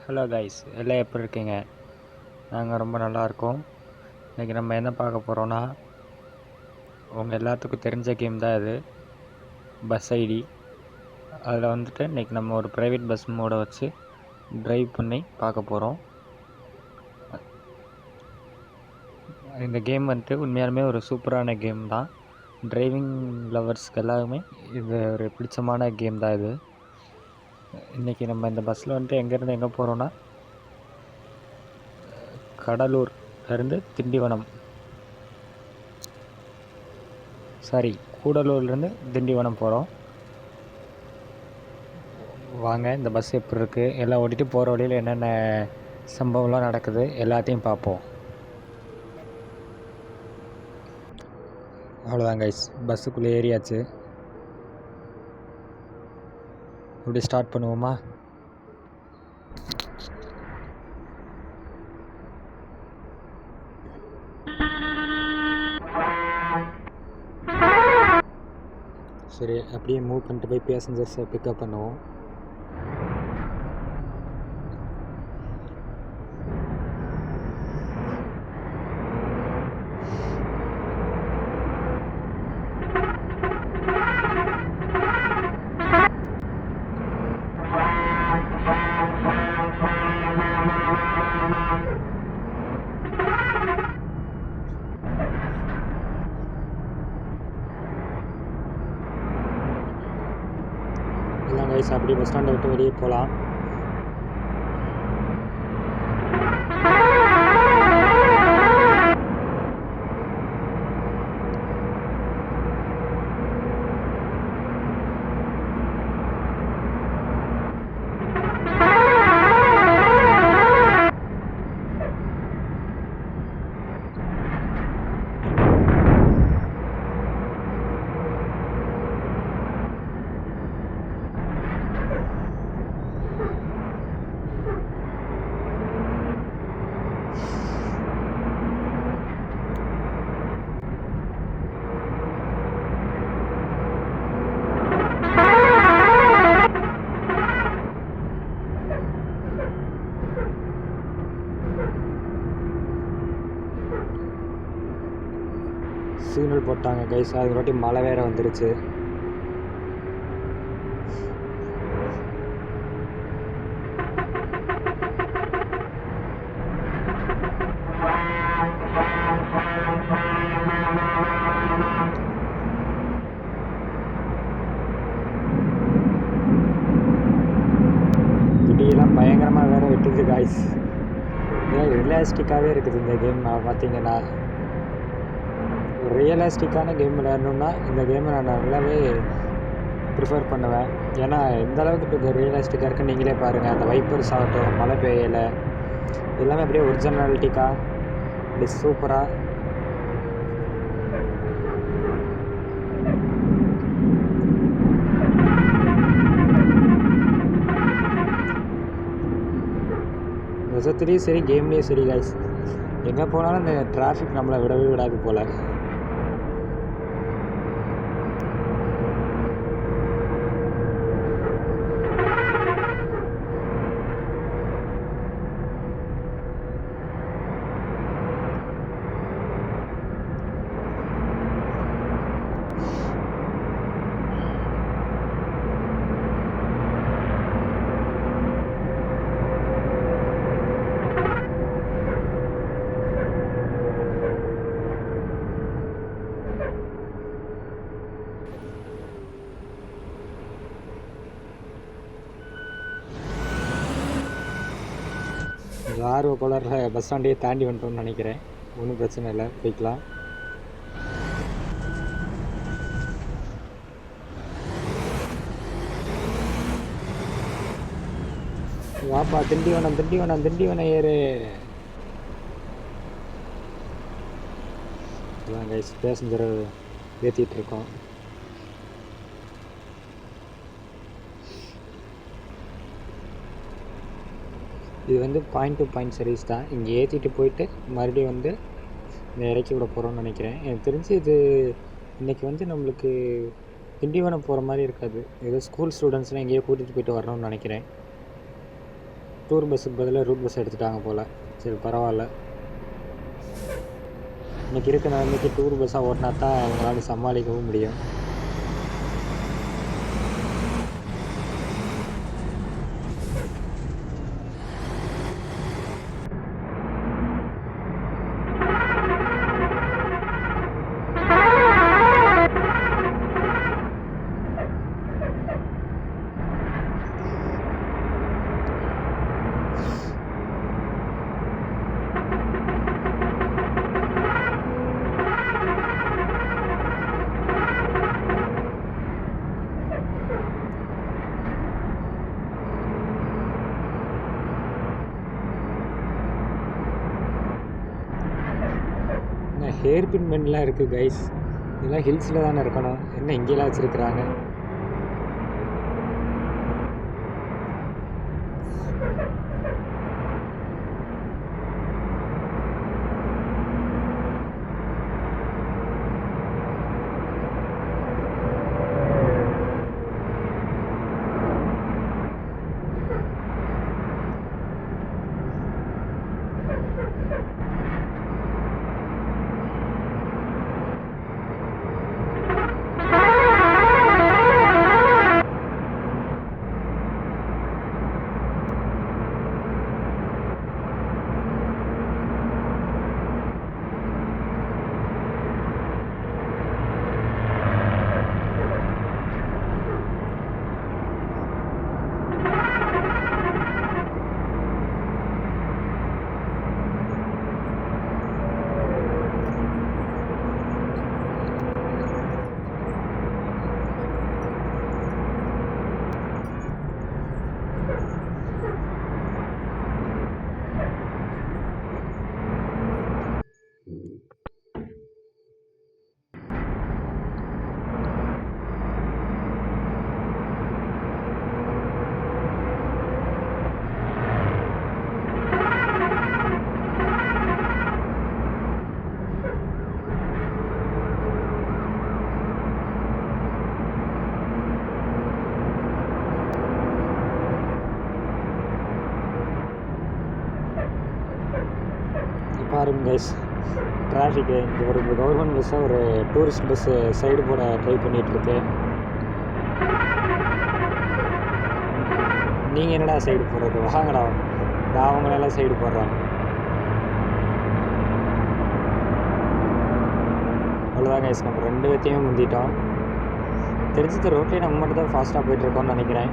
Hello guys, எல்லாம் எப்படி இருக்கீங்க? நாங்கள் ரொம்ப நல்லா இருக்கோம். இன்றைக்கி நம்ம என்ன பார்க்க போகிறோன்னா, உங்கள் எல்லாத்துக்கும் தெரிஞ்ச கேம் தான் இது, பஸ் ஐடி. அதில் வந்துட்டு இன்றைக்கி நம்ம ஒரு ப்ரைவேட் பஸ் மோடை வச்சு ட்ரைவ் பண்ணி பார்க்க போகிறோம். இந்த கேம் வந்துட்டு உண்மையாலுமே ஒரு சூப்பரான கேம் தான். டிரைவிங் லவர்ஸ்க்கு எல்லாருமே இது ஒரு பிடிச்சமான கேம் தான் இது. இன்றைக்கி நம்ம இந்த பஸ்ஸில் வந்துட்டு எங்கேருந்து எங்கே போகிறோன்னா, கடலூர்லேருந்து கூடலூர்லேருந்து திண்டிவனம் போகிறோம். வாங்க இந்த பஸ் எப்படி இருக்குது, எல்லாம் ஓட்டிகிட்டு போகிற வழியில் என்னென்ன சம்பவம்லாம் நடக்குது எல்லாத்தையும் பார்ப்போம். அவ்வளோதான் கைஸ், பஸ்ஸுக்குள்ளே ஏறியாச்சு. இப்படி ஸ்டார்ட் பண்ணுவோமா? சரி, அப்படியே மூவ் பண்ணிட்டு போய் பேசஞ்சர்ஸை பிக்கப் பண்ணுவோம். எல்லாம் கைஸ் அப்படியே பஸ் ஸ்டாண்டை விட்டு வெளியே போகலாம். சிக்னல் போட்டாங்க கைஸ், அது வாட்டி மழை வேறு வந்துருச்சு. இடியெல்லாம் பயங்கரமாக வேறு வெட்டுது கைஸ். ரியலிஸ்டிக்காகவே இருக்குது இந்த கேம். நான் பார்த்தீங்கன்னா ரியலிஸ்டிக்கான கேம் விளையாடணுன்னா இந்த கேமை நான் நல்லாவே ப்ரிஃபர் பண்ணுவேன். ஏன்னா எந்த அளவுக்கு இப்போ ரியலிஸ்டிக்காக இருக்குன்னு நீங்களே பாருங்கள். அந்த வைப்பர்ஸ் ஆகட்டும், மழை பெய்யலை, எல்லாமே அப்படியே ஒரிஜினாலிட்டிக்காக அப்படி சூப்பராக. நிஜத்துலேயும் சரி, கேம்லேயும் சரி கைஸ், எங்கே போனாலும் இந்த டிராஃபிக் நம்மளை விடவே விடாது போல். ஆர்வ கோளாறில் பஸ் ஸ்டாண்டையே தாண்டி வந்துட்டோம்னு நினைக்கிறேன். ஒன்றும் பிரச்சனை இல்லை, போய்க்கலாம். வாப்பா, திண்டிவனம் ஏறு. அதான் கைஸ், பேசஞ்சரை ஏற்றிட்டுருக்கோம். இது வந்து பாயிண்ட் டு பாயிண்ட் சர்வீஸ் தான். இங்கே ஏற்றிட்டு போயிட்டு மறுபடியும் வந்து இறக்கி விட போகிறோம்னு நினைக்கிறேன். எனக்கு தெரிஞ்சு இது இன்றைக்கி வந்து நம்மளுக்கு திண்டிவனம் போகிற மாதிரி இருக்காது. ஏதோ ஸ்கூல் ஸ்டூடெண்ட்ஸ்லாம் எங்கேயோ கூட்டிகிட்டு போயிட்டு வரணும்னு நினைக்கிறேன். டூர் பஸ்ஸுக்கு பதிலாக ரூட் பஸ் எடுத்துட்டாங்க போல். சரி பரவாயில்ல. இன்றைக்கி இருக்க நிலைமைக்கு டூர் பஸ்ஸாக ஓட்டினா தான் அவங்களால சமாளிக்கவும் முடியும். ஹேர் பின் பெண்ட்லாம் இருக்குது கைஸ். இதெல்லாம் ஹில்ஸில் தானே இருக்கணும், என்ன இங்கேலாம் வச்சுருக்குறாங்க. பாருங்க கைஸ், டிராஃபிக்கு இங்கே ஒரு கவர்மெண்ட் பஸ்ஸாக ஒரு டூரிஸ்ட் பஸ்ஸு சைடு போட ட்ரை பண்ணிகிட்ருக்கு. நீங்கள் என்னடா சைடு போடுறது, வாங்கடா, நான் அவங்களெல்லாம் சைடு போடுறேன். அவ்வளோதான் கைஸ், நம்ம 2 பேர்த்தையும் முந்திட்டோம். தெரிஞ்சது ரோட்லேயே நம்ம மட்டும் தான் ஃபாஸ்ட்டாக போயிட்டுருக்கோம்னு நினைக்கிறேன்.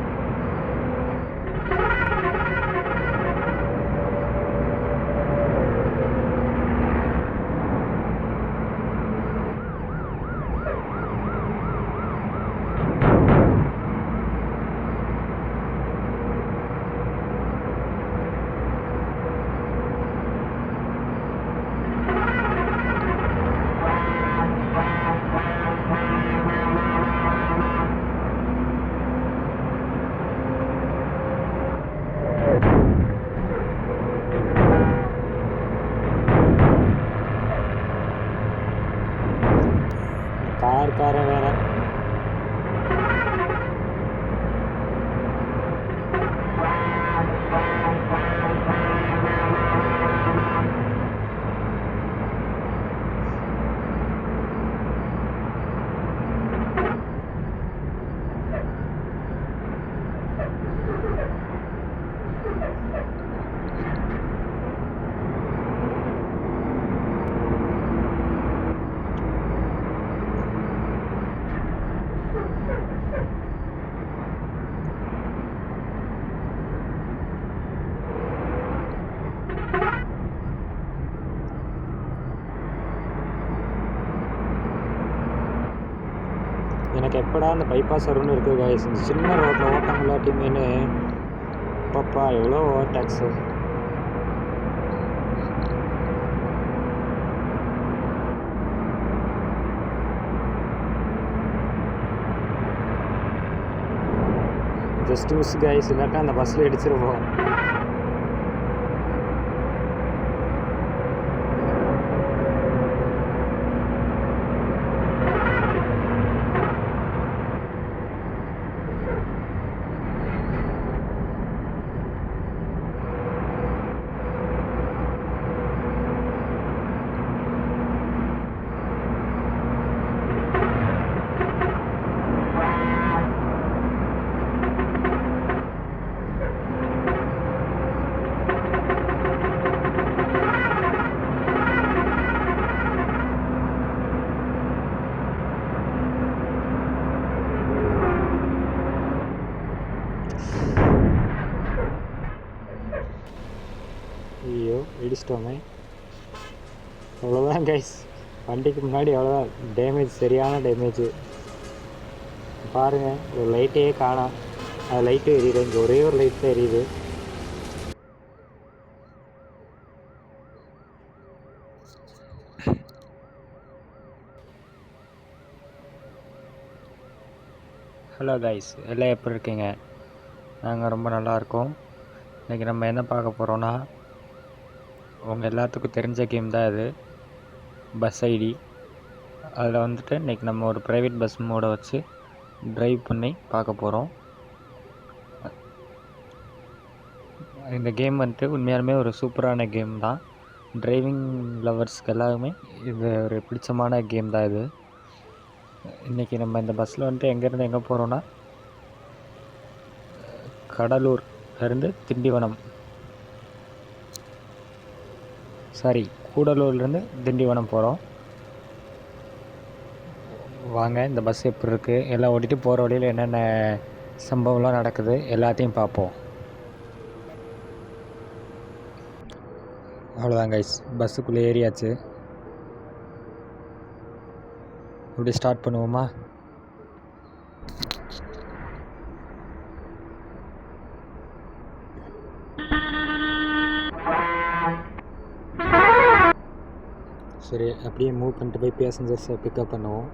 காரன் வேற எனக்கு எப்படா அந்த பைபாஸ் வரும்னு இருக்குது கைஸ். இந்த சின்ன ரோட்டில் ஓட்டாங்களாட்டியுமேனு பாப்பா எவ்வளோ over tax. Just miss guys, இல்லாட்டா அந்த பஸ்ஸில் இடிச்சிருப்போம். தப்பிச்சிட்டோமே. அவ்வளோதான் கைஸ், வண்டிக்கு முன்னாடி அவ்வளோதான் டேமேஜ், சரியான டேமேஜ். பாருங்கள், ஒரு லைட்டையே காணோம். அது லைட்டும் எரியுது, இங்கே ஒரே ஒரு லைட் தான் எரியுது. ஹலோ கைஸ், எல்லாம் எப்படி இருக்கீங்க? நாங்கள் ரொம்ப நல்லா இருக்கோம். இன்றைக்கி நம்ம என்ன பார்க்க போகிறோன்னா, உங்கள் எல்லாத்துக்கும் தெரிஞ்ச கேம் தான் இது, பஸ் ஐடி. அதில் வந்துட்டு இன்றைக்கி நம்ம ஒரு ப்ரைவேட் பஸ் மோடை வச்சு ட்ரைவ் பண்ணி பார்க்க போகிறோம். இந்த கேம் வந்துட்டு உண்மையாலுமே ஒரு சூப்பரான கேம் தான். டிரைவிங் லவர்ஸ்க்கு எல்லாருமே இது ஒரு பிடிச்சமான கேம் தான் இது. இன்றைக்கி நம்ம இந்த பஸ்ஸில் வந்துட்டு எங்கேருந்து எங்கே போகிறோன்னா, கடலூர்லேருந்து திண்டிவனம், கூடலூர்லேருந்து திண்டிவனம் போகிறோம். வாங்க, இந்த பஸ் எப்படி இருக்குது, எல்லாம் ஓட்டிகிட்டு போகிற வழியில் என்னென்ன சம்பவம்லாம் நடக்குது எல்லாத்தையும் பார்ப்போம். அவ்வளோதான் கைஸ், பஸ்ஸுக்குள்ளே ஏறியாச்சு. இப்படி ஸ்டார்ட் பண்ணுவோமா? சரி, அப்படியே மூவ் பண்ணிட்டு போய் பேசஞ்சர்ஸை பிக்கப் பண்ணுவோம்.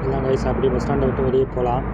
எல்லாம் கைஸ், அப்படியே பஸ் ஸ்டாண்டை விட்டு வெளியே போகலாம்.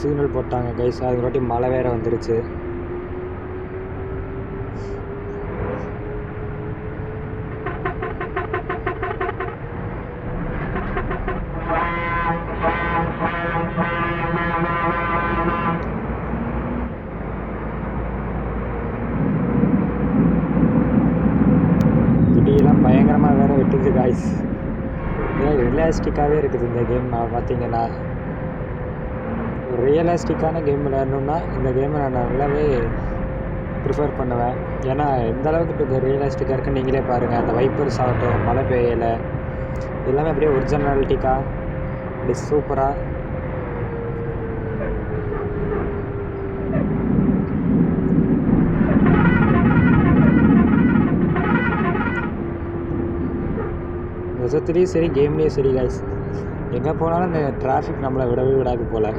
சிக்னல் போட்டாங்க கைஸ், அது வாட்டி மழை வேறு வந்துருச்சு. இடியெல்லாம் பயங்கரமாக வேறு வெட்டுது கைஸ். ரியலிஸ்டிக்காகவே இருக்குது இந்த கேம். நான் பார்த்தீங்கன்னா ரியலிஸ்டிக்கான கேம் விளையாடணுன்னா இந்த கேமை நான் நல்லாவே ப்ரிஃபர் பண்ணுவேன். ஏன்னா எந்த அளவுக்கு இப்போ ரியலிஸ்டிக்காக இருக்குன்னு நீங்களே பாருங்கள். அந்த வைப்பர்ஸ் ஆகட்டும், மழை பெய்யலை, எல்லாமே அப்படியே ஒரிஜினாலிட்டிக்காக அப்படி சூப்பராக. நிஜத்துலேயும் சரி, கேம்லேயும் சரி கைஸ், எங்கே போனாலும் இந்த டிராஃபிக் நம்மளை விடவே விடாது போல்.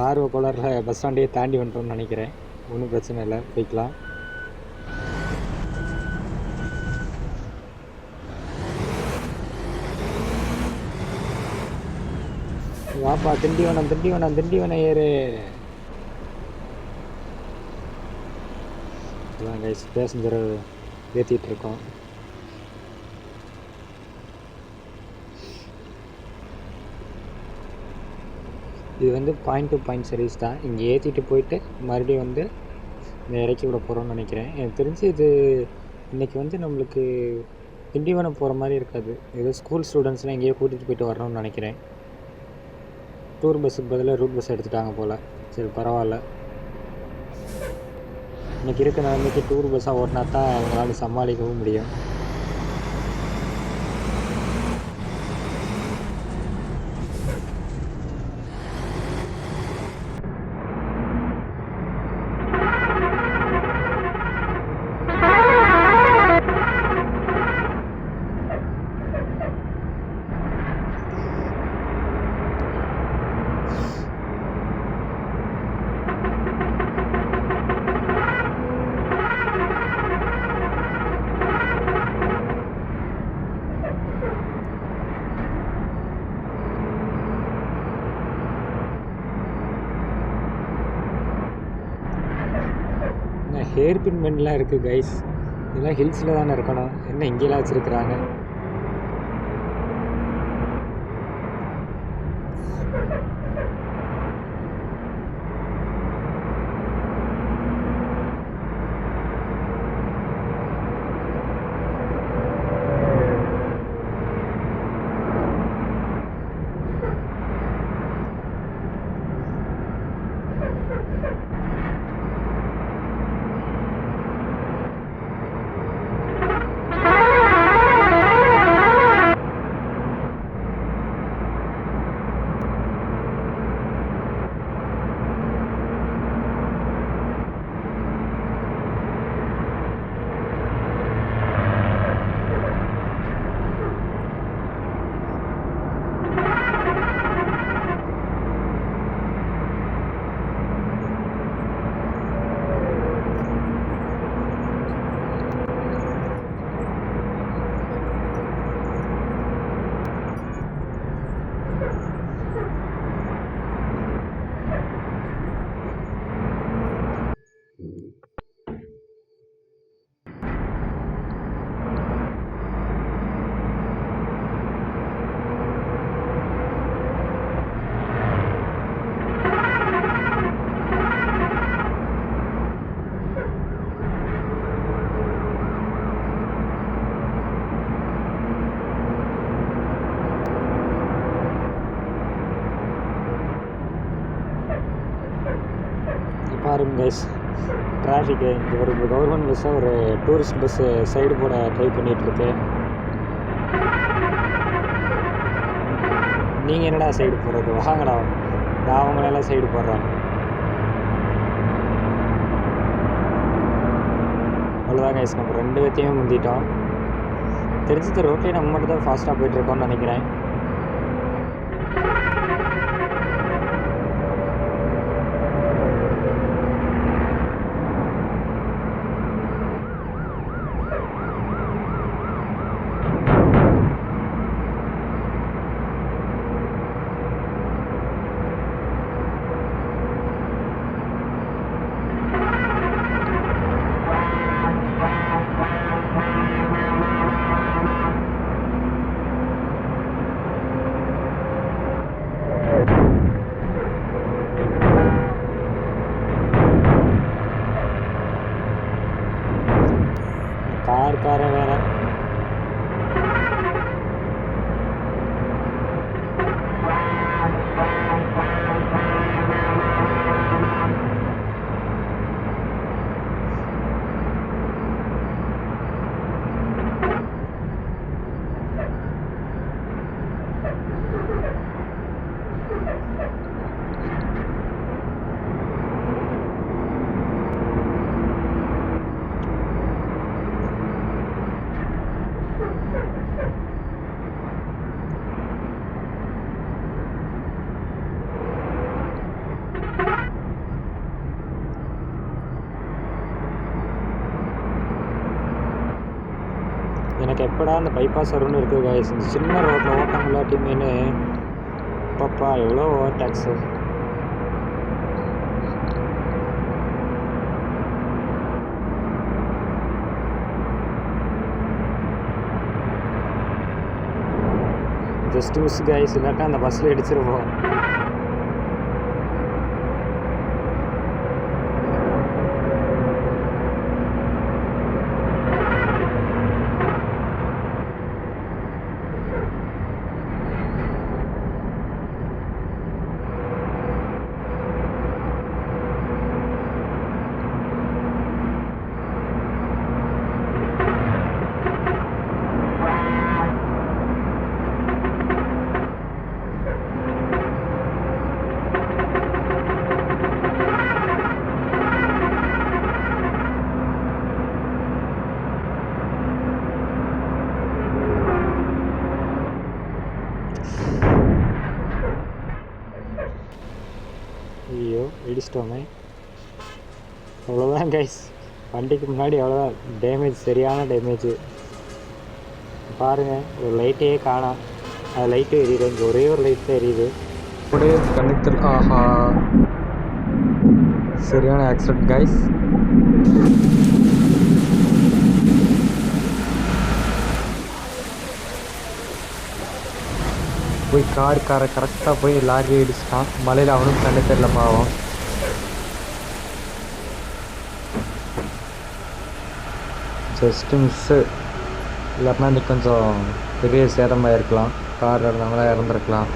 ஆர்வ கோளாறில் பஸ் ஸ்டாண்டையே தாண்டி வந்துட்டோம்னு நினைக்கிறேன். ஒன்றும் பிரச்சனை இல்லை, போய்க்கலாம். வாப்பா, திண்டிவனம் ஏறு. அதான் கைஸ், பேசஞ்சர் ஏற்றிட்டு இருக்கோம். இது வந்து பாயிண்ட் டு பாயிண்ட் சர்வீஸ் தான். இங்கே ஏற்றிட்டு போயிட்டு மறுபடியும் வந்து இங்கே இறக்கி விட போகிறோம்னு நினைக்கிறேன். எனக்கு தெரிஞ்சு இது இன்றைக்கி வந்து நம்மளுக்கு திண்டிவனம் போகிற மாதிரி இருக்காது. ஏதோ ஸ்கூல் ஸ்டூடெண்ட்ஸ்லாம் எங்கேயோ கூட்டிகிட்டு போயிட்டு வரணும்னு நினைக்கிறேன். டூர் பஸ்ஸுக்கு பதிலாக ரூட் பஸ் எடுத்துட்டாங்க போல். சரி பரவாயில்ல. இன்றைக்கி இருக்க நிலைமைக்கு டூர் பஸ்ஸாக ஓட்டினா தான் அவங்களால சமாளிக்கவும் முடியும். ஹேர் பின் பெண்ட்லாம் இருக்குது கைஸ். இதெல்லாம் ஹில்ஸில் தானே இருக்கணும். என்ன இங்கேலாம் வச்சுருக்குறாங்க. பாருங்க கைஸ், டிராஃபிக்கு இங்கே ஒரு கவர்மெண்ட் பஸ்ஸை ஒரு டூரிஸ்ட் பஸ்ஸு சைடு போட ட்ரை பண்ணிகிட்ருக்கு. நீங்கள் என்னடா சைடு போடுறது? வாங்கடா, நான் அவங்களெல்லாம் சைடு போடுறேன். அவ்வளோதான் கைஸ், நம்ம 2 பேர்த்தையும் முந்திட்டோம். தெரிஞ்சது ரோட்லேயே நம்ம மட்டும் தான் ஃபாஸ்ட்டாக போயிட்டுருக்கோம்னு நினைக்கிறேன். காரை வேறு எனக்கு எப்படா அந்த பைபாஸ் வரும்னு இருக்குது கைஸ். இந்த சின்ன ரோட்டில் ஓட்டாங்களாட்டியுமேனு பாப்பா எவ்வளோ over tax. Just miss guys, இல்லாட்டா அந்த பஸ்ஸில் இடிச்சிருவோம். ஐயோ இடிச்சிட்டோமே. அவ்வளோதான் கைஸ், வண்டிக்கு முன்னாடி அவ்வளோதான் டேமேஜ், சரியான டேமேஜ். பாருங்கள், ஒரு லைட்டே காணோம். அது லைட்டும் எரியுது, இங்கே ஒரே ஒரு லைட் தான் எரியுது. அப்படியே கண்ணுக்கு ஆஹா, சரியான ஆக்சிடென்ட் கைஸ். போய் காரை கரெக்டாக போய் லாரி இடிச்சிட்டான். மலையில் அவனும் கண்ணு தெரியல பாவம். Just miss. இல்லைன்னா இன்னைக்கு கொஞ்சம் பெரிய சேதமாக இருக்கலாம், கார் இருந்தவங்களாம் இறந்துருக்கலாம்.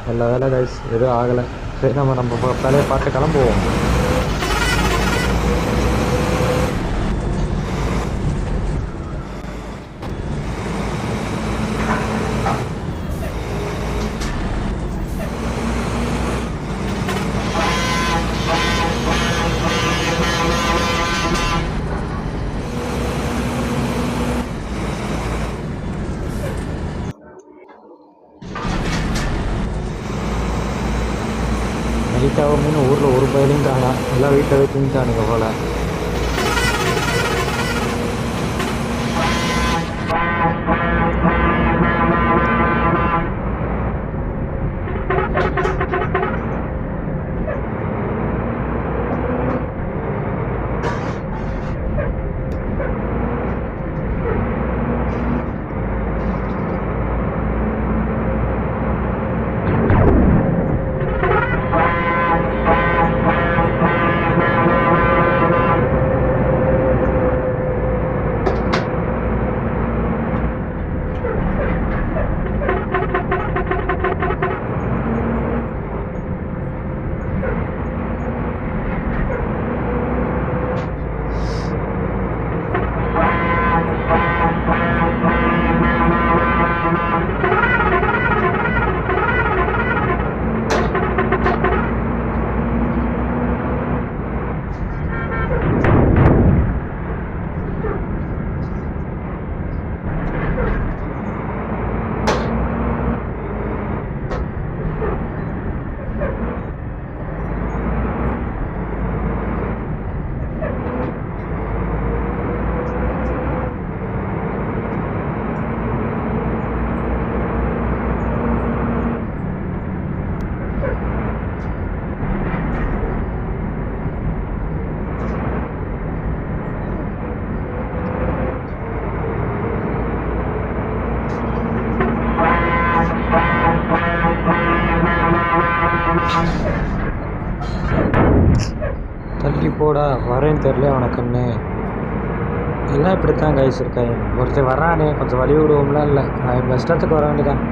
நல்ல வேலை கைஸ், எதுவும் ஆகலை. சரி, நம்ம வேலையை பார்த்து கிளம்புவோம். நைட்டாகும்னு ஊரில் ஒரு பயிலையும் காணாம், எல்லாம் வீட்டில் போய் தூங்கிட்டானுங்க போல். தள்ளி போடா, வரேன்னு தெரியல அவனுக்குன்னு. எல்லாம் இப்படித்தான் கைஸ் இருக்காங்க. ஒருத்தர் வரானே, கொஞ்சம் வழி விடுவோம்லாம் இல்லை, பஸ் ஸ்டாண்டுக்கு வர வேண்டியதான்.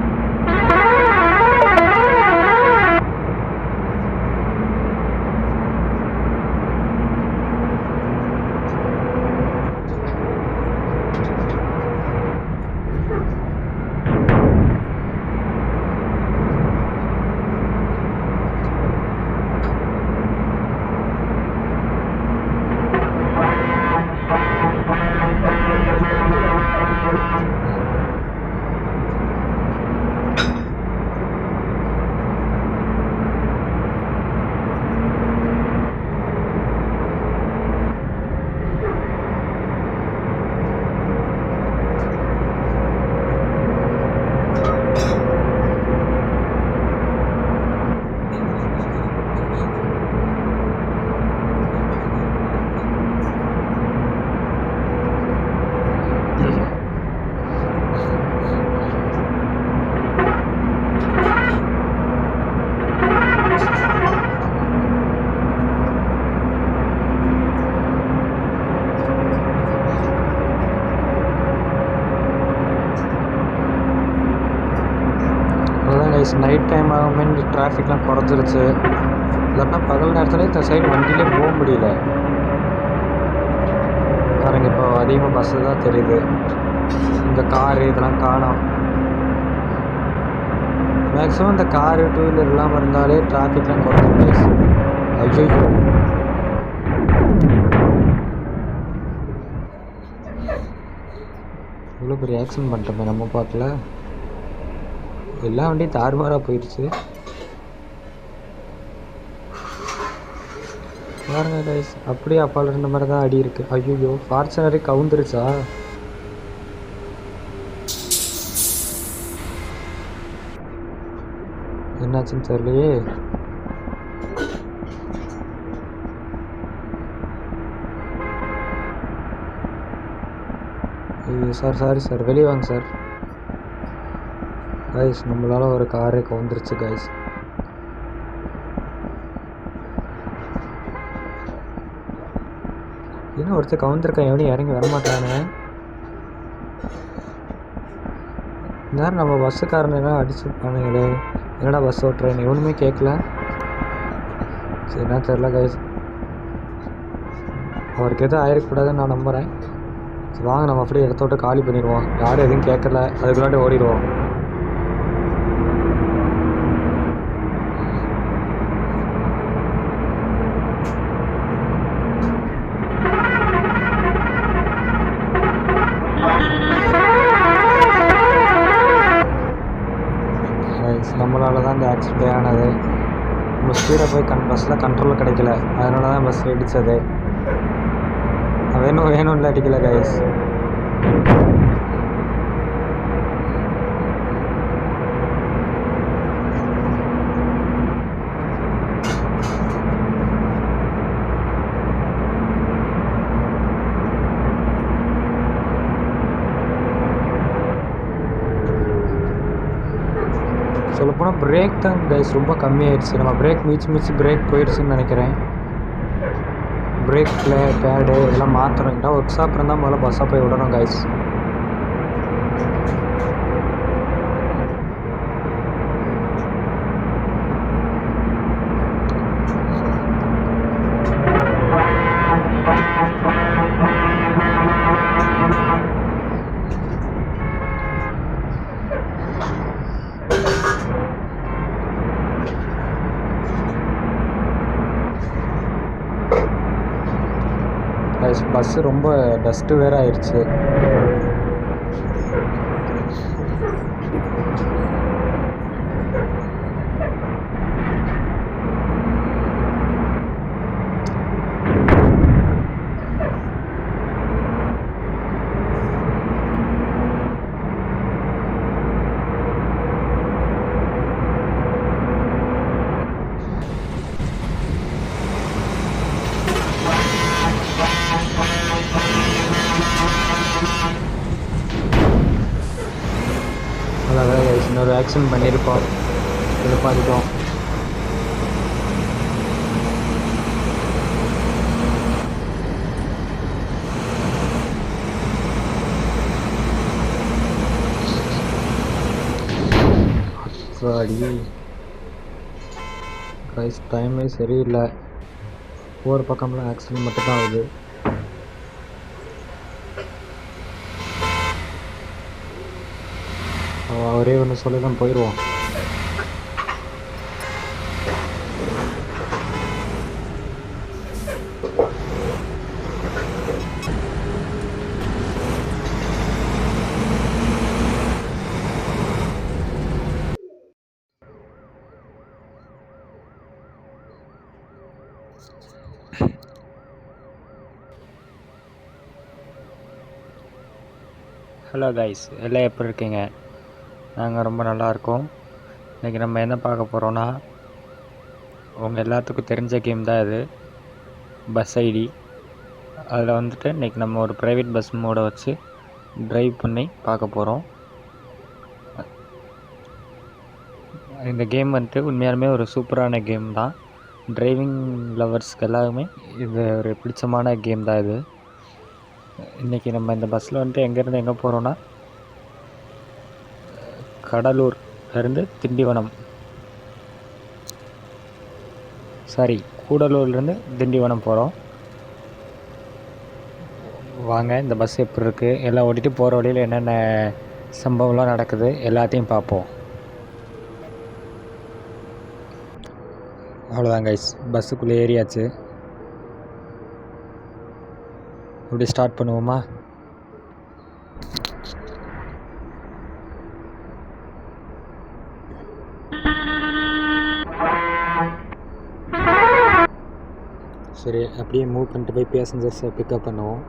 கைஸ் நைட் டைம் ஆகுமே இந்த டிராஃபிக்லாம் குறைஞ்சிருச்சு. இல்லைன்னா பகல் நேரத்தில் இந்த சைடு வண்டியிலே போக முடியல. பாருங்க இப்போ அதிகமாக பஸ்ஸு தான் தெரியுது. இந்த காரு இதெல்லாம் காணோம். மேக்ஸிமம் இந்த காரு டூ வீலர் இல்லாமல் இருந்தாலே டிராஃபிக்லாம் குறைஞ்சிரும் கைஸ். ஐயோ இவ்வளோ பெரிய ஆக்சிடென்ட் பண்ணிட்டோமே நம்ம பார்க்கல. எல்லா வண்டியும் தாறுமாறாக போயிடுச்சு. பாருங்க கைஸ் அப்படியே அப்பால் இருந்த மாதிரி தான் அடி இருக்குது. ஐயோ ஃபார்ச்சுனரே கவுந்துருச்சா? என்னாச்சுன்னு தெரியலையே. ஐயோ சார் சாரி சார், வெளியே வாங்க சார். கைஸ் நம்மளால் ஒரு காரே கவுந்துருச்சு கைஸ். இன்னும் ஒருத்தர் கவுந்துருக்கான், எவனையும் இறங்கி வரமாட்டானே. நேரம் நம்ம பஸ்ஸுக்காரனெல்லாம் அடிச்சுருப்பானுங்களே. என்னடா பஸ் ஓட்டுறேன் எவனுமே கேட்கல. சரி என்ன தெரில கைஸ், அவருக்கு எதுவும் ஆயிருக்கக்கூடாதுன்னு நான் நம்புகிறேன். சரி வாங்க நம்ம அப்படியே இடத்த விட்டு காலி பண்ணிடுவோம். யாரும் எதுவும் கேட்கல, அதுக்குள்ளாண்டி ஓடிடுவோம். நம்மளால தான் இந்த ஆக்சிடென்ட் ஆனது. நம்ம ஸ்பீடாக போய் பஸ்ஸில் கண்ட்ரோல் கிடைக்கல, அதனால தான் பஸ் இடித்தது. வேணும்ல அடிக்கல கைஸ். சொல்லப்போனால் பிரேக் தான் கைஸ் ரொம்ப கம்மியாயிடுச்சு. நம்ம பிரேக் மிதிச்சு பிரேக் போயிடுச்சுன்னு நினைக்கிறேன். பிரேக்கில் பேடு இதெல்லாம் மாற்றணும்ட்டா ஒர்க் ஷாப் இருந்தால் முதல்ல பஸ்ஸாக போய் விடணும் கைஸ். பஸ்ஸு ரொம்ப டஸ்ட்டு வேறு ஆயிடுச்சு. அதான் இன்னொரு ஆக்சிடென்ட் பண்ணியிருப்போம், எதிர்பார்த்துட்டோம். அடி கைஸ் டைமே சரியில்லை. ஒவ்வொரு பக்கம்லாம் ஆக்சிடென்ட் மட்டும்தான் ஆகுது. ஒரே ஒன்று சொல்லி தான் போயிடுவோம். ஹலோ கைஸ், எல்லாம் எப்படி இருக்கீங்க? நாங்கள் ரொம்ப நல்லா இருக்கோம். இன்றைக்கி நம்ம என்ன பார்க்க போகிறோன்னா, உங்கள் எல்லாத்துக்கும் தெரிஞ்ச கேம் தான் இது, பஸ் ஐடி. அதில் வந்துட்டு இன்றைக்கி நம்ம ஒரு ப்ரைவேட் பஸ் மோடை வச்சு ட்ரைவ் பண்ணி பார்க்க போகிறோம். இந்த கேம் வந்துட்டு உண்மையாலுமே ஒரு சூப்பரான கேம் தான். டிரைவிங் லவர்ஸ்க்கு எல்லாருமே இது ஒரு பிடிச்சமான கேம் தான் இது. இன்றைக்கி நம்ம இந்த பஸ்ஸில் வந்துட்டு எங்கேருந்து எங்கே போகிறோன்னா, கடலூர் இருந்து திண்டிவனம், சாரி கூடலூர்லேருந்து திண்டிவனம் போகிறோம். வாங்க இந்த பஸ் எப்படி இருக்குது, எல்லாம் ஓட்டிகிட்டு போகிற வழியில் என்னென்ன சம்பவம்லாம் நடக்குது எல்லாத்தையும் பார்ப்போம். அவ்வளோதான் கைஸ், பஸ்ஸுக்குள்ளே ஏறியாச்சு. இப்படி ஸ்டார்ட் பண்ணுவோமா? சரி, அப்படியே மூவ் பண்ணிட்டு போய் பேசஞ்சர்ஸை பிக்கப் பண்ணுவோம்.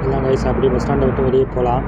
எல்லாம் கைஸ் அப்படியே பஸ் ஸ்டாண்டை விட்டு வெளியே போகலாம்.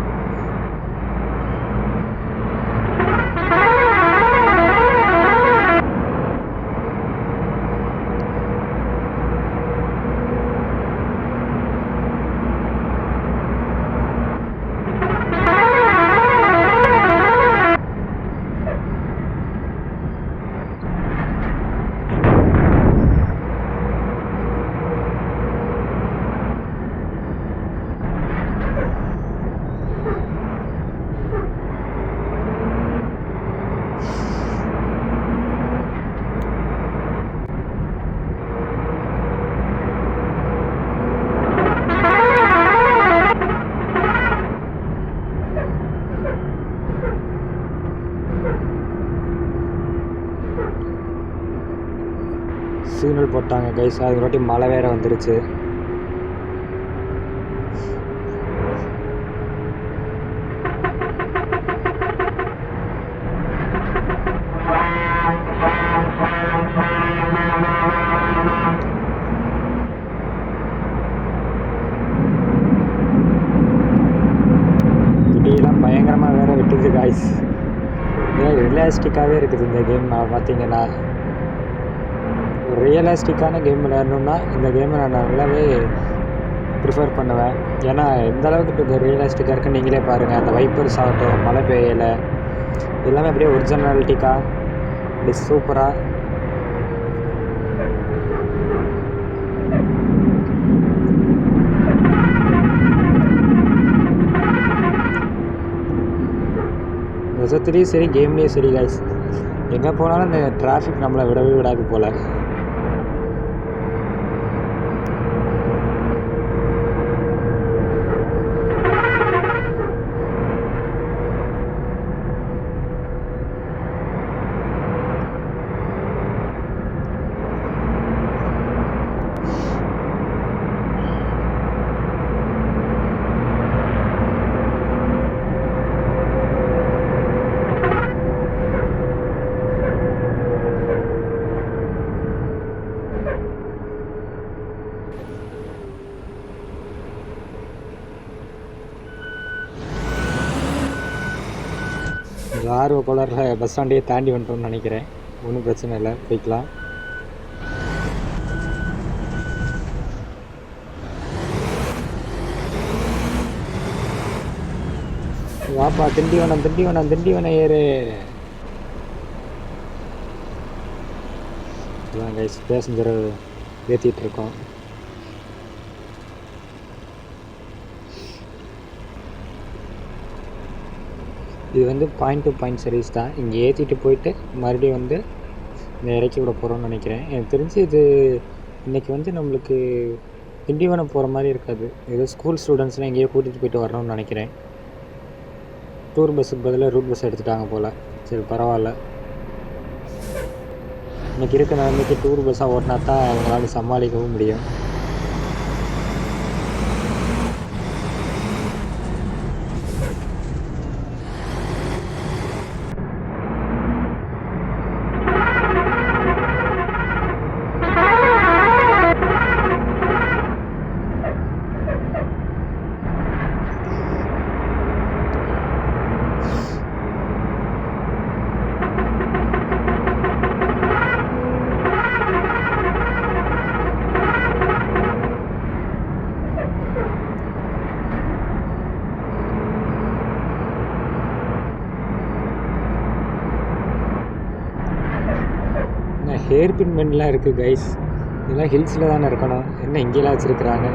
சிக்னல் போட்டாங்க கைஸ், அது வாட்டி மழை வேறு வந்துருச்சு. இடியெல்லாம் பயங்கரமாக வேறு விட்டுது கைஸ். ரியலிஸ்டிக்காகவே இருக்குது இந்த கேம். பார்த்தீங்கன்னா ரியலிஸ்டிக்கான கேம் விளையாடணுன்னா இந்த கேமை நான் நல்லாவே ப்ரிஃபர் பண்ணுவேன். ஏன்னா எந்த அளவுக்கு இப்போ ரியலிஸ்டிக்காக இருக்குன்னு நீங்களே பாருங்கள். அந்த வைப்பர்ஸ் ஆகட்டும், மழை பெய்யலை, எல்லாமே அப்படியே ஒரிஜினாலிட்டிக்காக அப்படி சூப்பராக. நிஜத்துலேயும் சரி, கேம்லேயும் சரி கைஸ், எங்கே போனாலும் இந்த டிராஃபிக் நம்மளை விடவே விடாது போல். ஆர்வ கோளாறில் பஸ் ஸ்டாண்டையே தாண்டி வந்துட்டோம்னு நினைக்கிறேன். ஒன்றும் பிரச்சனை இல்லை, போய்க்கலாம். வாப்பா திண்டிவனம், திண்டிவனம், திண்டிவனம் ஏறு. இதான் கைஸ் பேசஞ்சரை ஏற்றிட்டு இருக்கோம். இது வந்து பாயிண்ட் டு பாயிண்ட் சர்வீஸ் தான். இங்கே ஏற்றிட்டு போயிட்டு மறுபடியும் வந்து இந்த இறக்கி விட போகிறோம்னு நினைக்கிறேன். எனக்கு தெரிஞ்சு இது இன்றைக்கி வந்து நம்மளுக்கு திண்டிவனம் போகிற மாதிரி இருக்காது. ஏதோ ஸ்கூல் ஸ்டூடெண்ட்ஸ்லாம் எங்கேயோ கூட்டிகிட்டு போயிட்டு வரணும்னு நினைக்கிறேன். டூர் பஸ்ஸுக்கு பதிலாக ரூட் பஸ் எடுத்துட்டாங்க போல். சரி பரவாயில்ல, இன்றைக்கி இருக்க நிலைமைக்கு டூர் பஸ்ஸாக ஓட்டினா தான் அவங்களால சமாளிக்கவும் முடியும். ஹேர் பின் பெண்ட்லாம் இருக்குது கைஸ். இதெல்லாம் ஹில்ஸில் தானே இருக்கணும், என்ன இங்கேலாம் வச்சுருக்குறாங்க.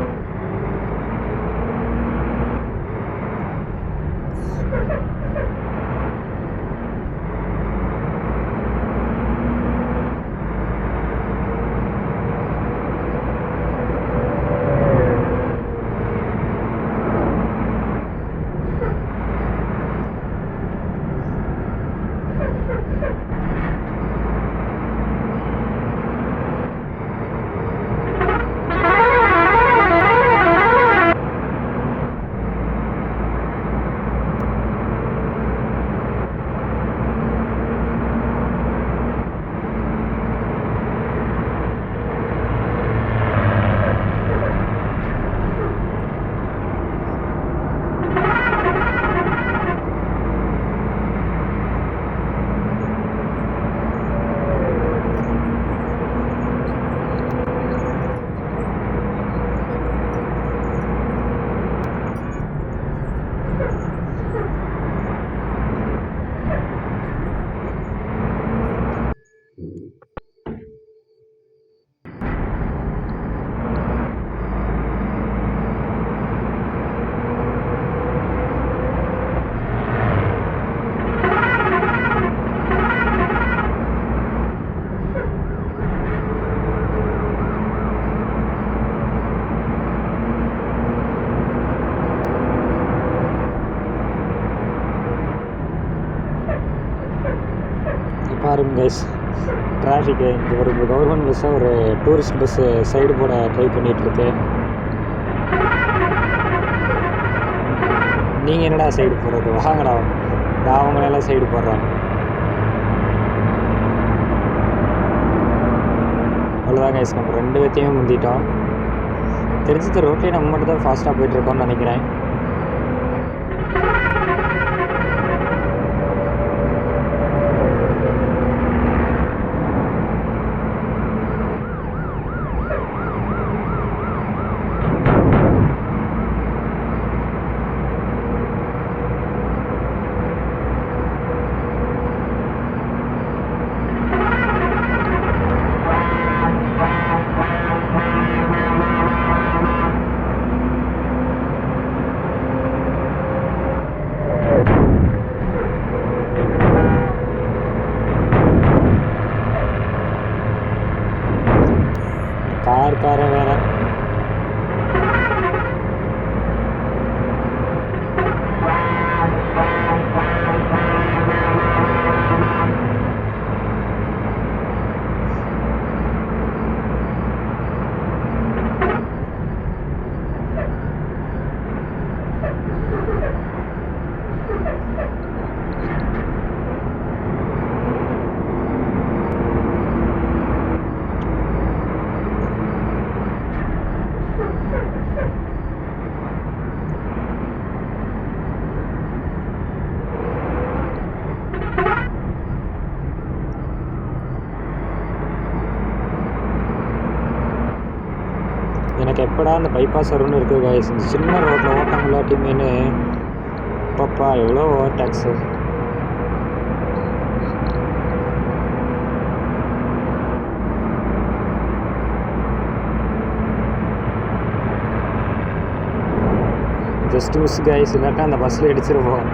பாருங்க கைஸ், டிராஃபிக்கு இங்கே ஒரு கவர்மெண்ட் பஸ்ஸை ஒரு டூரிஸ்ட் பஸ்ஸு சைடு போட ட்ரை பண்ணிகிட்ருக்கு. நீங்கள் என்னடா சைடு போடுறது, வாங்கடா, நான் அவங்களெல்லாம் சைடு போடுறேன். அவ்வளோதான் கைஸ், நம்ம 2 பேர்த்தையும் முந்திட்டோம். தெரிஞ்சது ரோட்லேயே நம்ம மட்டும் தான் ஃபாஸ்ட்டாக போயிட்டுருக்கோம்னு நினைக்கிறேன். காரன் வேற எனக்கு எப்படா அந்த பைபாஸ் வரும்னு இருக்குது கைஸ். இந்த சின்ன ரோட்டில் ஓட்ட முடியாட்டியுமேனு பாப்பா எவ்வளோ over tax. Just miss guys, இல்லாட்டா அந்த பஸ்ஸில் இடிச்சிருவோம்.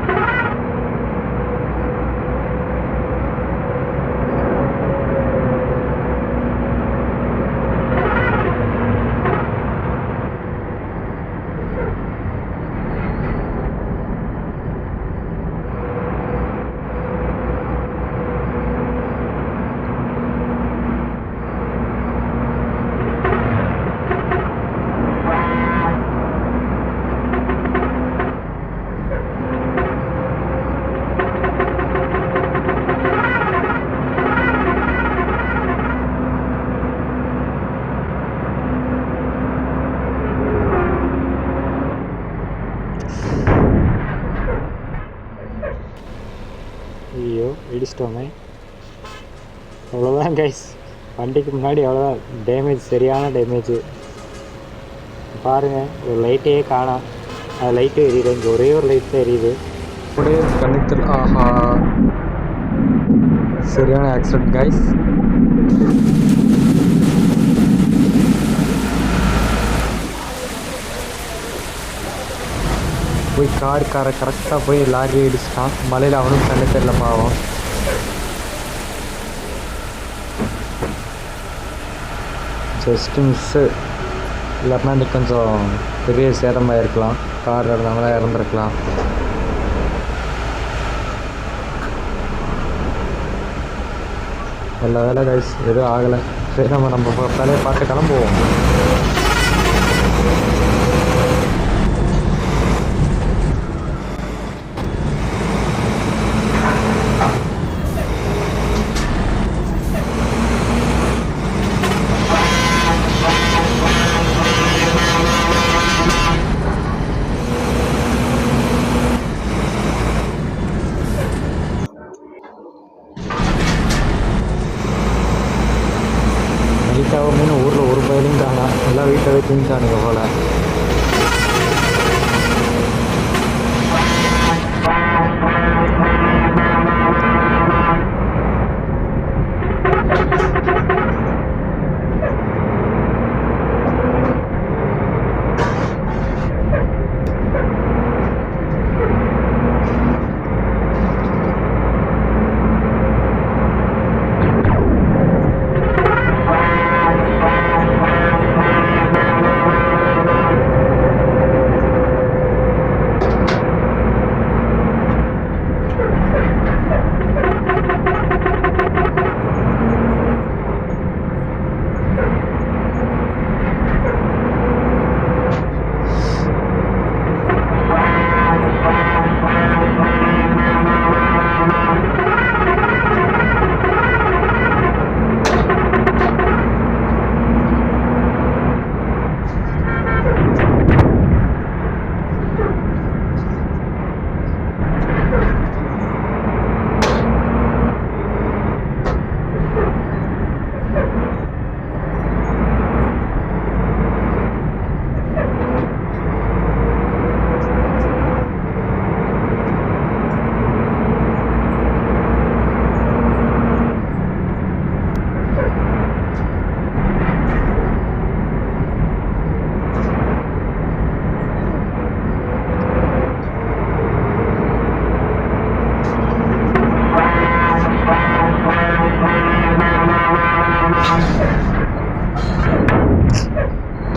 ஐயோ இடிச்சிட்டோமே. அவ்வளோதான் கைஸ், வண்டிக்கு முன்னாடி அவ்வளோதான் டேமேஜ், சரியான டேமேஜ். பாருங்கள், ஒரு லைட்டையே காணோம். அது லைட்டு எரியுது, இங்கே ஒரே ஒரு லைட் தான் எரியுது. அப்படியே கண்ணுக்கு ஆஹா சரியான ஆக்சிடென்ட் கைஸ். போய் காரை கரெக்டாக போய் லாரி அடிச்சிட்டான். மலையில் அவனும் கண்ணு தெரியல பாவம். Just miss. இல்லைன்னா இன்னைக்கு கொஞ்சம் பெரிய சேதமாக இருக்கலாம். கார் இருந்தவங்களாம் இறந்துருக்கலாம். எல்லா வேலை கைஸ் எதுவும் ஆகலை. சரி நம்ம வேலையை பார்த்து கிளம்புவோம். வீட்டாகவுமே ஊரில் ஒரு பயிலையும் காணா. எல்லாம் வீட்டாகவே தூங்கிட்டானுங்க போல்.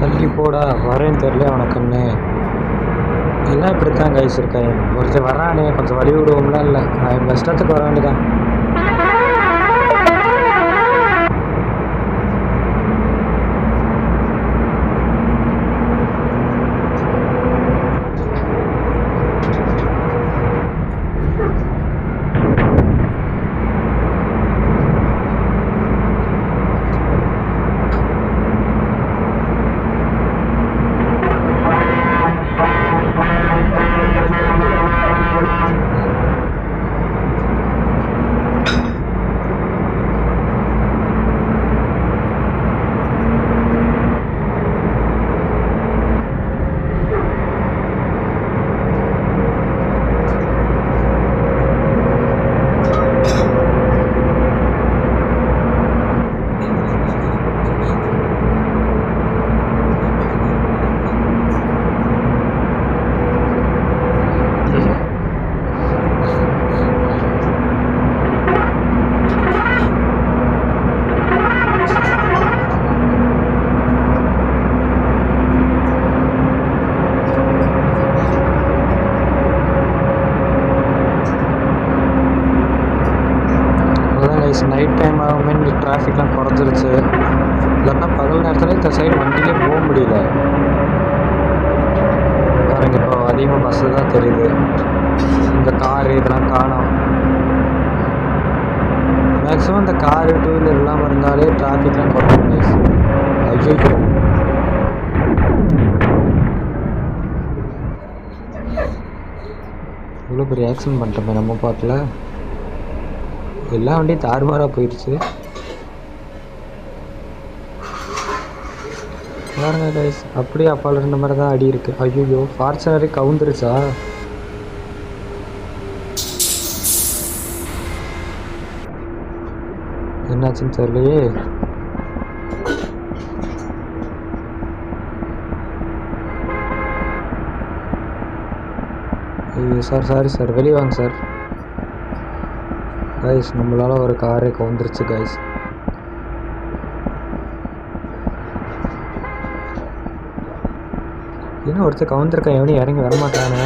தள்ளி போடா, வரேன்னு தெரியல அவனை கண்ணு. எல்லாம் இப்படித்தான் கைஸ் இருக்கேன். ஒருத்தர் வரானே கொஞ்சம் வழி விடுவோம்லாம் இல்லை. நான் என் கஷ்டத்துக்கு வர வேண்டியதான். நைட் டைம் ஆகுமே இந்த டிராஃபிக்லாம் குறைஞ்சிருச்சு. இல்லைன்னா பகல் நேரத்தில் இந்த சைடு வண்டியிலே போக முடியல. பாருங்க இப்போ அதிகமாக பஸ்ஸு தான் தெரியுது. இந்த காரு இதெல்லாம் காணோம். மேக்ஸிமம் இந்த காரு டூ வீலர் இல்லாமல் இருந்தாலே டிராஃபிக்லாம் குறைஞ்சிருச்சு. ஐயோ இவ்வளோ பெரிய ஆக்சிடென்ட் பண்ணிட்டோமே நம்ம பாட்டில். எல்லா வண்டியும் தாறுமாறாக போயிடுச்சு. பாருங்க கைஸ், அப்படியே அப்பால் இருந்த மாதிரி தான் அடி இருக்குது. ஐயோ ஃபார்ச்சுனரே கவுந்துருச்சா? என்னாச்சுன்னு தெரியலையே. ஐயோ சார், சாரி சார், வெளியே வாங்க சார். கைஸ், நம்மளால் ஒரு காரே கவுந்துருச்சு கைஸ். இன்னும் ஒருத்தர் கவுந்திருக்கான், எவனையும் இறங்கி வரமாட்டானே.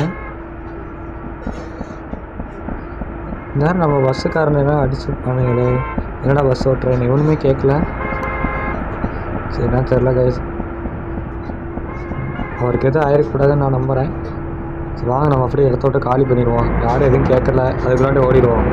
நேரம் நம்ம பஸ்ஸுக்காரனெல்லாம் அடிச்சுருப்பானுங்களே. என்னடா பஸ் ஓட்டுறேன்னு இவனுமே கேட்கல. சரிண்ணா தெரில கைஸ், அவருக்கு எதுவும் ஆயிடக்கூடாதுன்னு நான் நம்புகிறேன். சரி வாங்க, நம்ம அப்படியே இடத்த விட்டு காலி பண்ணிடுவோம். யாரும் எதுவும் கேட்கல, அதுக்குள்ளாண்டி ஓடிடுவோம்.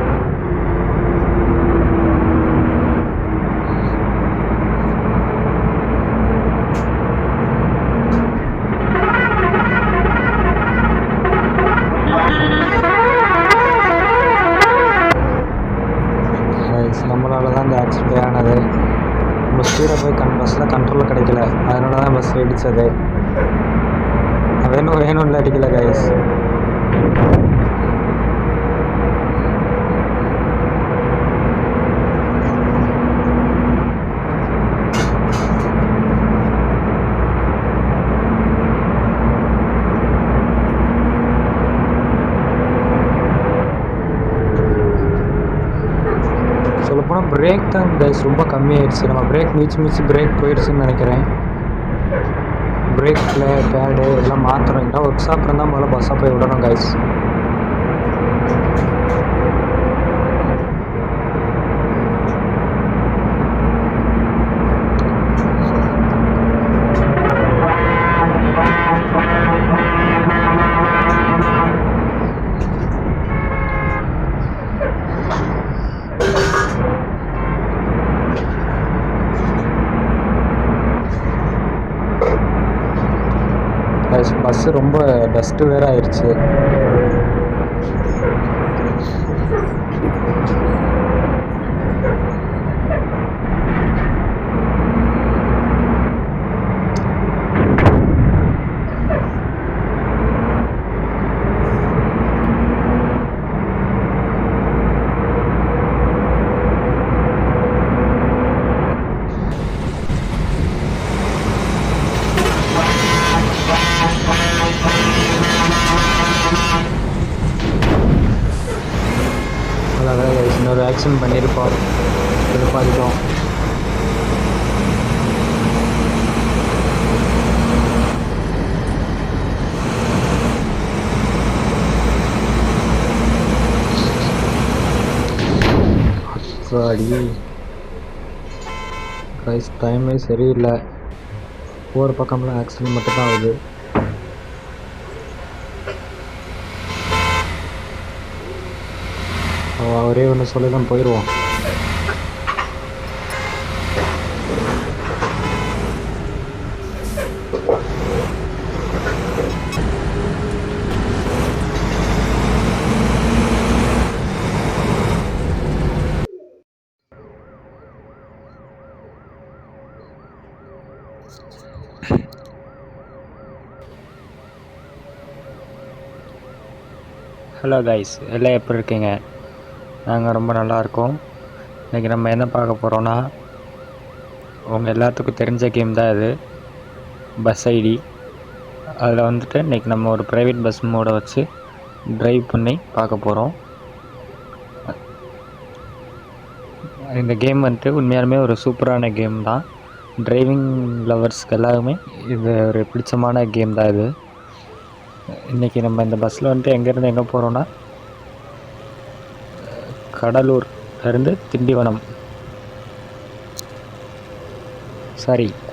நம்மளால தான் இந்த ஆக்சிடென்ட் ஆனது. நம்ம ஸ்பீடாக போய் பஸ்ஸில் கண்ட்ரோலில் கிடைக்கல, அதனால தான் பஸ் இடித்தது. வேணும்ல அடிக்கல கைஸ். சொல்லப்போனால் பிரேக் தான் கைஸ் ரொம்ப கம்மியாயிடுச்சு. நம்ம பிரேக் மிதிச்சு பிரேக் போயிடுச்சுன்னு நினைக்கிறேன். பிரேக்கில் பேடு எல்லாம் மாற்றணும். இல்லை ஒர்க் ஷாப் இருந்தால் முதல்ல பஸ்ஸாக போய் விடணும் கைஸ். பஸ்ஸு ரொம்ப டஸ்ட்டு வேறு ஆயிடுச்சு. இன்னொரு ஆக்ஷன் பண்ணியிருப்போம், எதிர்பார்த்தோம். அடி கைஸ், டைமே சரியில்லை. ஒவ்வொரு பக்கம்லாம் ஆக்சிடென்ட் மட்டும்தான் ஆகுது. ஒரே ஒன்று சொல்லி தான் போயிடுவோம். ஹலோ கைஸ், எல்லாம் எப்படி இருக்கீங்க? நாங்கள் ரொம்ப நல்லாயிருக்கோம். இன்றைக்கி நம்ம என்ன பார்க்க போகிறோன்னா, உங்கள் எல்லாத்துக்கும் தெரிஞ்ச கேம் தான் இது, பஸ் ஐடி. அதில் வந்துட்டு இன்றைக்கி நம்ம ஒரு ப்ரைவேட் பஸ் மோடை வச்சு ட்ரைவ் பண்ணி பார்க்க போகிறோம். இந்த கேம் வந்துட்டு உண்மையாலுமே ஒரு சூப்பரான கேம் தான். டிரைவிங் லவர்ஸ்க்கு எல்லாருமே இது ஒரு பிடிச்சமான கேம் தான் இது. இன்றைக்கி நம்ம இந்த பஸ்ஸில் வந்துட்டு எங்கேருந்து எங்கே போகிறோன்னா, கடலூர்லேருந்து திண்டிவனம்,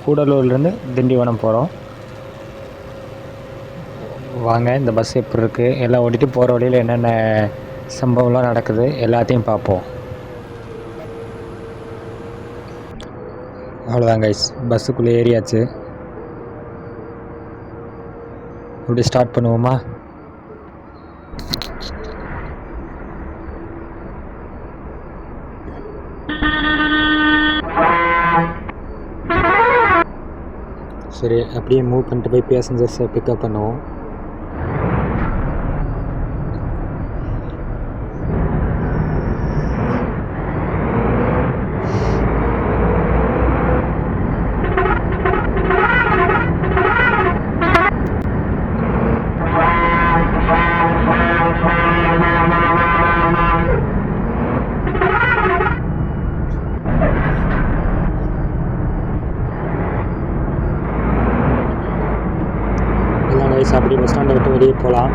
கூடலூர்லேருந்து திண்டிவனம் போகிறோம். வாங்க, இந்த பஸ் எப்படி இருக்குது, எல்லாம் ஓட்டிகிட்டு போகிற வழியில் என்னென்ன சம்பவம்லாம் நடக்குது எல்லாத்தையும் பார்ப்போம். அவ்வளோதான் கைஸ், பஸ்ஸுக்குள்ளே ஏறியாச்சு. இப்படி ஸ்டார்ட் பண்ணுவோமா? சரி, அப்படியே மூவ் பண்ணிட்டு போய் பேசஞ்சர்ஸை பிக்கப் பண்ணுவோம். போகலாம்.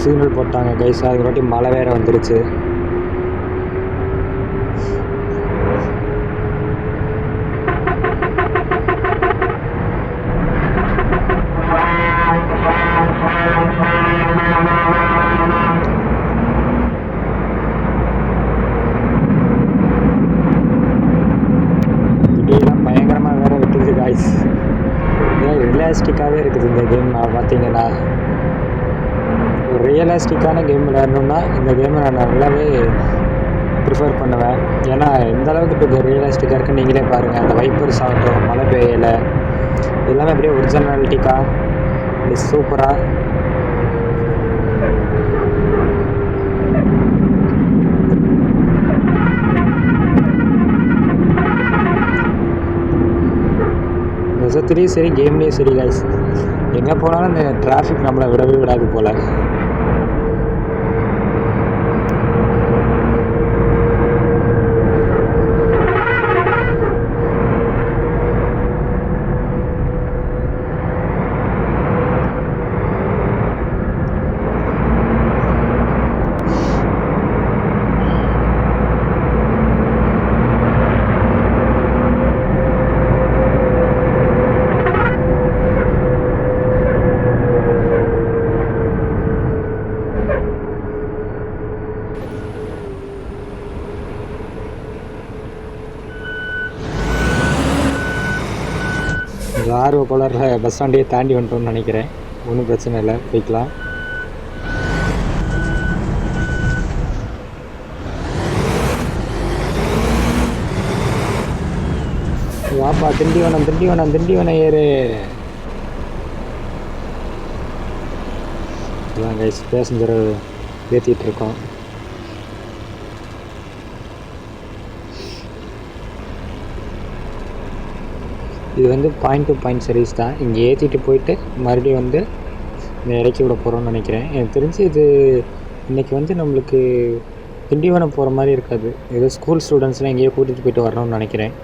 சிக்னல் போட்டாங்க கைஸ். அது வாட்டி மழை வேறு வந்துருச்சு. இப்படியெல்லாம் பயங்கரமாக வேறு விட்டுருது கைஸ். ரியலிஸ்டிக்காகவே இருக்குது இந்த கேம். பார்த்தீங்கன்னா ஒரு ரியலிஸ்டிக்கான கேம் விளையாடணுன்னா இந்த கேமை நான் நல்லாவே ப்ரிஃபர் பண்ணுவேன். ஏன்னா எந்த அளவுக்கு இப்போ ரியலிஸ்டிக்காக இருக்குன்னு நீங்களே பாருங்கள். அந்த வைப்பர்ஸ் ஆகட்டும், மழை பெய்யலை, எல்லாமே அப்படியே ஒரிஜினாலிட்டிக்காக அப்படி சூப்பராக. நிஜத்துலேயும் சரி, கேம்லேயும் சரி கைஸ், எங்கே போனாலும் இந்த டிராஃபிக் நம்மளை விடவே விடாது போல். ஆர்வ கோளாறில் பஸ் ஸ்டாண்டே தாண்டி வந்துட்டோம்னு நினைக்கிறேன். ஒன்றும் பிரச்சனை இல்லை, போய்க்கலாம். வாப்பா திண்டிவனம் திண்டிவனம் திண்டிவனம் ஏறு. இதான் கைஸ் பேசஞ்சரை ஏற்றிட்டு இருக்கோம். இது வந்து பாயிண்ட் டு பாயிண்ட் சர்வீஸ் தான். இங்கே ஏற்றிட்டு போயிட்டு மறுபடியும் வந்து இந்த இறக்கி விட போகிறோம்னு நினைக்கிறேன். எனக்கு தெரிஞ்சு இது இன்றைக்கி வந்து நம்மளுக்கு திண்டிவனம் போகிற மாதிரி இருக்காது. ஏதோ ஸ்கூல் ஸ்டூடெண்ட்ஸ்லாம் எங்கேயோ கூட்டிகிட்டு போயிட்டு வரணும்னு நினைக்கிறேன்.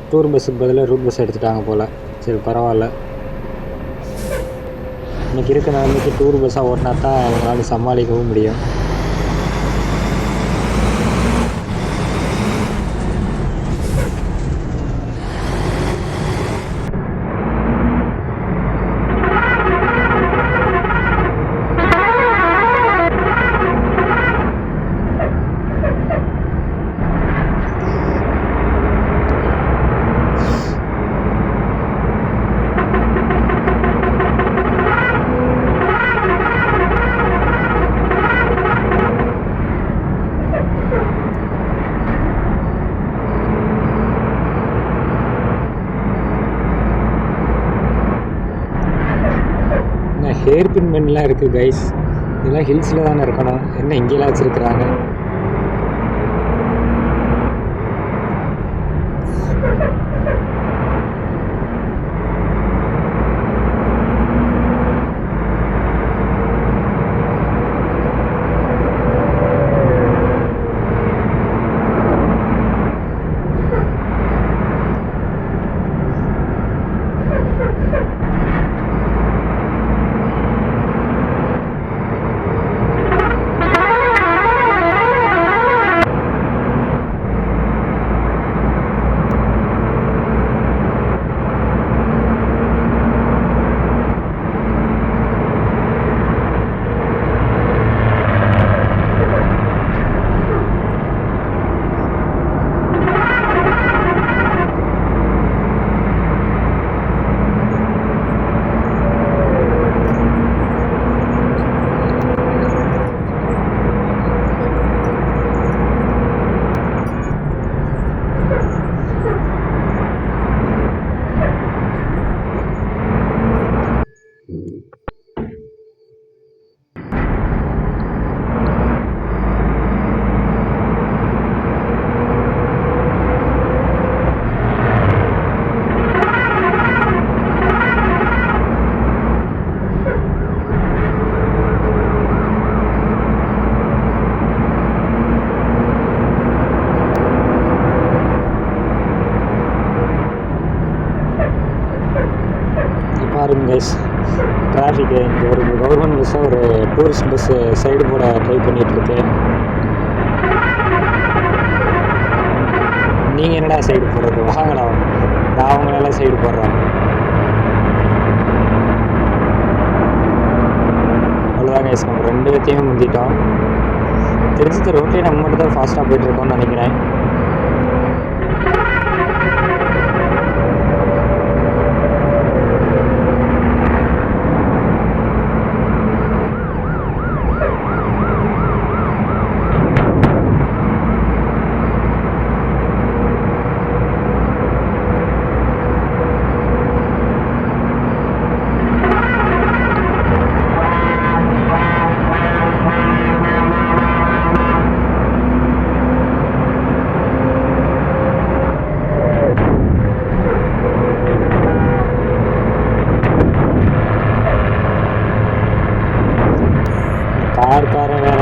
டூர் பஸ்ஸுக்கு பதிலாக ரூட் பஸ் எடுத்துட்டாங்க போல். சரி பரவாயில்ல. இன்றைக்கி இருக்க நிலைமைக்கு டூர் பஸ்ஸாக ஓட்டினா தான் அவங்களால சமாளிக்கவும் முடியும். ஹேர்பின் பென்லாம் இருக்குது கைஸ். இதெல்லாம் ஹில்ஸில் தானே இருக்கணும். என்ன இங்கேலாம் வச்சுருக்குறாங்க. பாருங்க கைஸ், டிராஃபிக்கு இங்கே ஒரு கவர்மெண்ட் பஸ்ஸாக ஒரு டூரிஸ்ட் பஸ்ஸு சைடு போட ட்ரை பண்ணிகிட்ருக்கு. நீங்கள் என்னடா சைடு போடுறது, வாங்கடா, நான் அவங்களெல்லாம் சைடு போடுறேன். அவ்வளோதான் கைஸ், நம்ம 2 பேர்த்தையும் முந்திட்டோம். தெரிஞ்சது ரோட்லேயே நம்ம மட்டும் தான் ஃபாஸ்ட்டாக போயிட்டுருக்கோம்னு நினைக்கிறேன். காரன் வேற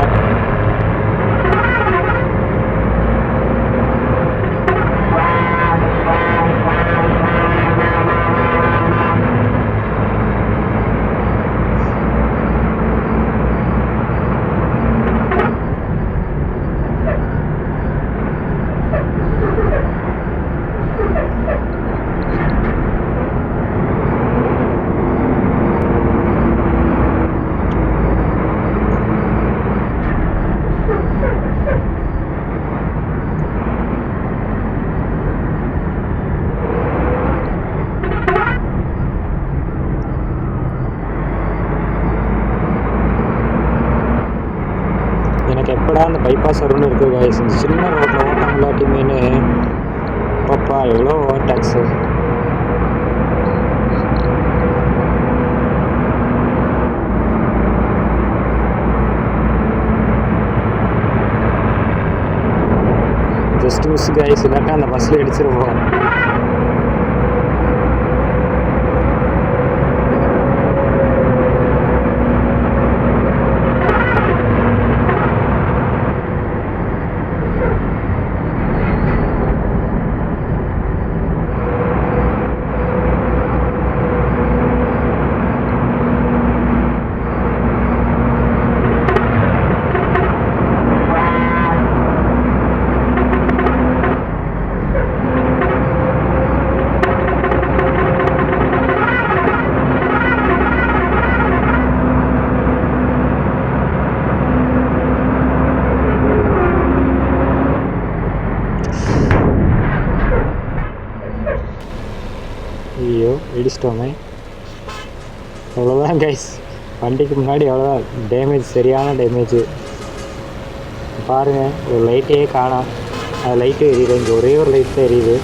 எனக்கு எப்படா அந்த பைபாஸ் வரும்னு இருக்குது கைஸ். இந்த சின்ன ரோட்டில் ஓட்ட முடியாட்டியுமேனு பாப்பா எவ்வளோ over tax. Just miss guys, இல்லாட்டா அந்த பஸ்ஸில் அடிச்சிருவோம். ஐயோ இடிச்சிட்டோமே. அவ்வளோதான் கைஸ், வண்டிக்கு முன்னாடி அவ்வளோதான் டேமேஜ், சரியான டேமேஜு. பாருங்கள், ஒரு லைட்டையே காணோம். அது லைட்டு எரியுது, இங்கே ஒரே ஒரு லைட் தான் எரியுது.